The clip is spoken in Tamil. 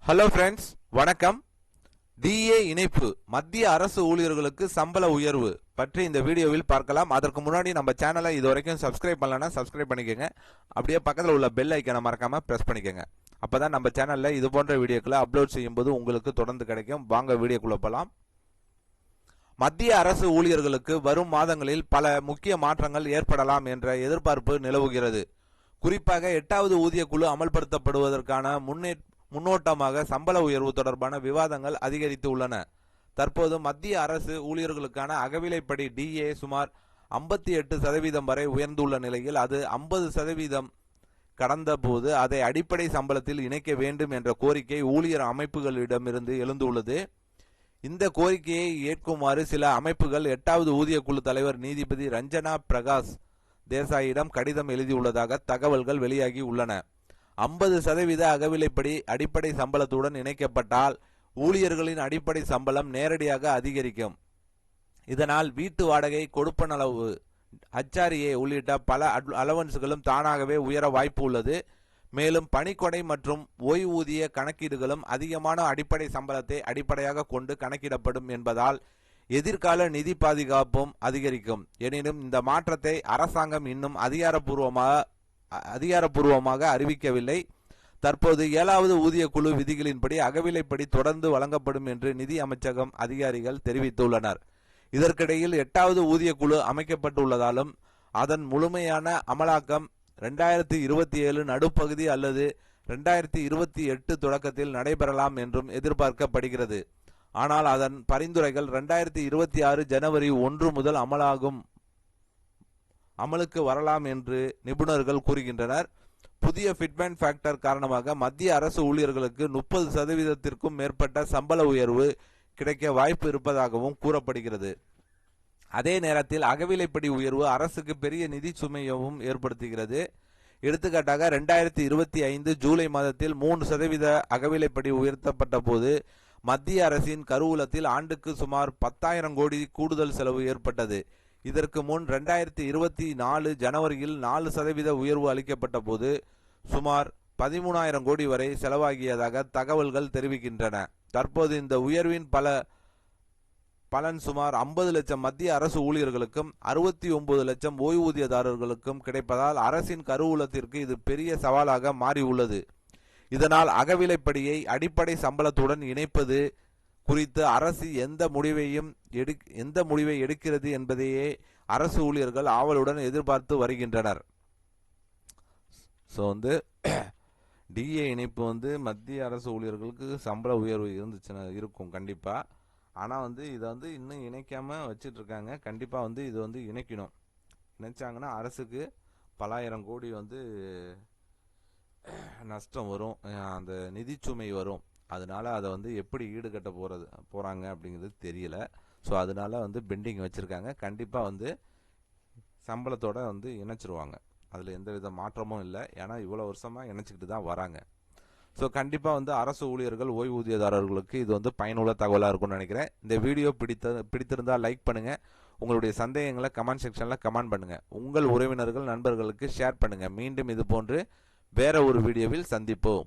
ஹலோ ஃப்ரெண்ட்ஸ், வணக்கம். டிஏ இணைப்பு மத்திய அரசு ஊழியர்களுக்கு சம்பள உயர்வு பற்றி இந்த வீடியோவில் பார்க்கலாம். அதற்கு முன்னாடி நம்ம சேனலை இதுவரைக்கும் சப்ஸ்கிரைப் பண்ணலன்னா சப்ஸ்கிரைப் பண்ணிக்கோங்க. அப்படியே பக்கத்தில் உள்ள பெல் ஐக்கனை மறக்காம பிரஸ் பண்ணிக்கோங்க. அப்பதான் நம்ம சேனல்ல இது போன்ற வீடியோக்களை அப்லோட் செய்யும்போது உங்களுக்கு தொடர்ந்து கிடைக்கும். வாங்க வீடியோக்குள்ள போலாம். மத்திய அரசு ஊழியர்களுக்கு வரும் மாதங்களில் பல முக்கிய மாற்றங்கள் ஏற்படலாம் என்ற எதிர்பார்ப்பு நிலவுகிறது. குறிப்பாக 8வது ஊதிய குழு அமல்படுத்தப்படுவதற்கான முன்னோட்டமாக சம்பள உயர்வு தொடர்பான விவாதங்கள் அதிகரித்து உள்ளன. தற்போது மத்திய அரசு ஊழியர்களுக்கான அகவிலைப்படி டிஏ சுமார் 58% வரை உயர்ந்துள்ள நிலையில் அது 50% கடந்த போது அதை அடிப்படை சம்பளத்தில் இணைக்க வேண்டும் என்ற கோரிக்கை ஊழியர் அமைப்புகளிடமிருந்து எழுந்துள்ளது. இந்த கோரிக்கையை ஏற்குமாறு சில அமைப்புகள் 8வது ஊதிய குழு தலைவர் நீதிபதி ரஞ்சனா பிரகாஷ் தேசாயிடம் கடிதம் எழுதியுள்ளதாக தகவல்கள் வெளியாகி உள்ளன. 50% அகவிலைப்படி அடிப்படை சம்பளத்துடன் இணைக்கப்பட்டால் ஊழியர்களின் அடிப்படை சம்பளம் நேரடியாக அதிகரிக்கும். இதனால் வீட்டு வாடகை, கொடுப்பனளவு, HRA உள்ளிட்ட பல அலவன்ஸ்களும் தானாகவே உயர வாய்ப்பு உள்ளது. மேலும் பணிக்கொடை மற்றும் ஓய்வூதிய கணக்கீடுகளும் அதிகமான அடிப்படை சம்பளத்தை அடிப்படையாக கொண்டு கணக்கிடப்படும் என்பதால் எதிர்கால நிதி பாதுகாப்பும் அதிகரிக்கும். எனினும் இந்த மாற்றத்தை அரசாங்கம் இன்னும் அதிகாரப்பூர்வமாக அறிவிக்கவில்லை. தற்போது 7வது ஊதிய குழு விதிகளின்படி அகவிலைப்படி தொடர்ந்து வழங்கப்படும் என்று நிதி அமைச்சகம் அதிகாரிகள் தெரிவித்துள்ளனர். இதற்கிடையில் 8வது ஊதிய குழு அமைக்கப்பட்டுள்ளதாலும் அதன் முழுமையான அமலாக்கம் 2027 நடுப்பகுதி அல்லது 2028 தொடக்கத்தில் நடைபெறலாம் என்றும் எதிர்பார்க்கப்படுகிறது. ஆனால் அதன் பரிந்துரைகள் 2026 ஜனவரி 1 முதல் அமலுக்கு வரலாம் என்று நிபுணர்கள் கூறுகின்றனர். புதிய ஃபிட்மென்ட் ஃபேக்டர் காரணமாக மத்திய அரசு ஊழியர்களுக்கு 30%க்கும் மேற்பட்ட சம்பள உயர்வு கிடைக்க வாய்ப்பு இருப்பதாகவும் கூறப்படுகிறது. அதே நேரத்தில் அகவிலைப்படி உயர்வு அரசுக்கு பெரிய நிதி சுமையவும் ஏற்படுத்துகிறது. எடுத்துக்காட்டாக 2025 ஜூலை மாதத்தில் 3% அகவிலைப்படி உயர்த்தப்பட்ட போது மத்திய அரசின் கருவூலத்தில் ஆண்டுக்கு சுமார் 10,000 கோடி கூடுதல் செலவு ஏற்பட்டது. இதற்கு முன் 2024 ஜனவரியில் 4% உயர்வு அளிக்கப்பட்ட போது சுமார் 13,000 கோடி வரை செலவாகியதாக தகவல்கள் தெரிவிக்கின்றன. தற்போது இந்த உயர்வின் பலன் சுமார் 50 லட்சம் மத்திய அரசு ஊழியர்களுக்கும் 69 லட்சம் ஓய்வூதியதாரர்களுக்கும் கிடைப்பதால் அரசின் கருவூலத்திற்கு இது பெரிய சவாலாக மாறியுள்ளது. இதனால் அகவிலைப்படியை அடிப்படை சம்பளத்துடன் இணைப்பது குறித்து அரசு எந்த முடிவை எடுக்கிறது என்பதையே அரசு ஊழியர்கள் ஆவலுடன் எதிர்பார்த்து வருகின்றனர். டிஏ இணைப்பு மத்திய அரசு ஊழியர்களுக்கு சம்பள உயர்வு இருக்கும் கண்டிப்பா. ஆனா இதை இன்னும் இணைக்காம வச்சிட்டு இருக்காங்க. கண்டிப்பா இது இணைக்கணும். இணைச்சாங்கன்னா அரசுக்கு பல ஆயிரம் கோடி நஷ்டம் வரும், அந்த நிதிச்சுமை வரும். அதனால அதை எப்படி ஈடுகட்ட போறாங்க அப்படிங்கிறது தெரியல. ஸோ அதனால பெண்டிங் வச்சிருக்காங்க. கண்டிப்பா சம்பளத்தோட இணைச்சிருவாங்க. அதுல எந்தவித மாற்றமும் இல்லை. ஏன்னா இவ்வளவு வருஷமா இணைச்சிக்கிட்டு தான் வராங்க. ஸோ கண்டிப்பா அரசு ஊழியர்கள், ஓய்வூதியதாரர்களுக்கு இது பயனுள்ள தகவலா இருக்கும்னு நினைக்கிறேன். இந்த வீடியோ பிடித்திருந்தா லைக் பண்ணுங்க. உங்களுடைய சந்தேகங்களை கமெண்ட் செக்ஷன்ல கமெண்ட் பண்ணுங்க. உங்கள் உறவினர்கள், நண்பர்களுக்கு ஷேர் பண்ணுங்க. மீண்டும் இது போன்று வேற ஒரு வீடியோவில் சந்திப்போம்.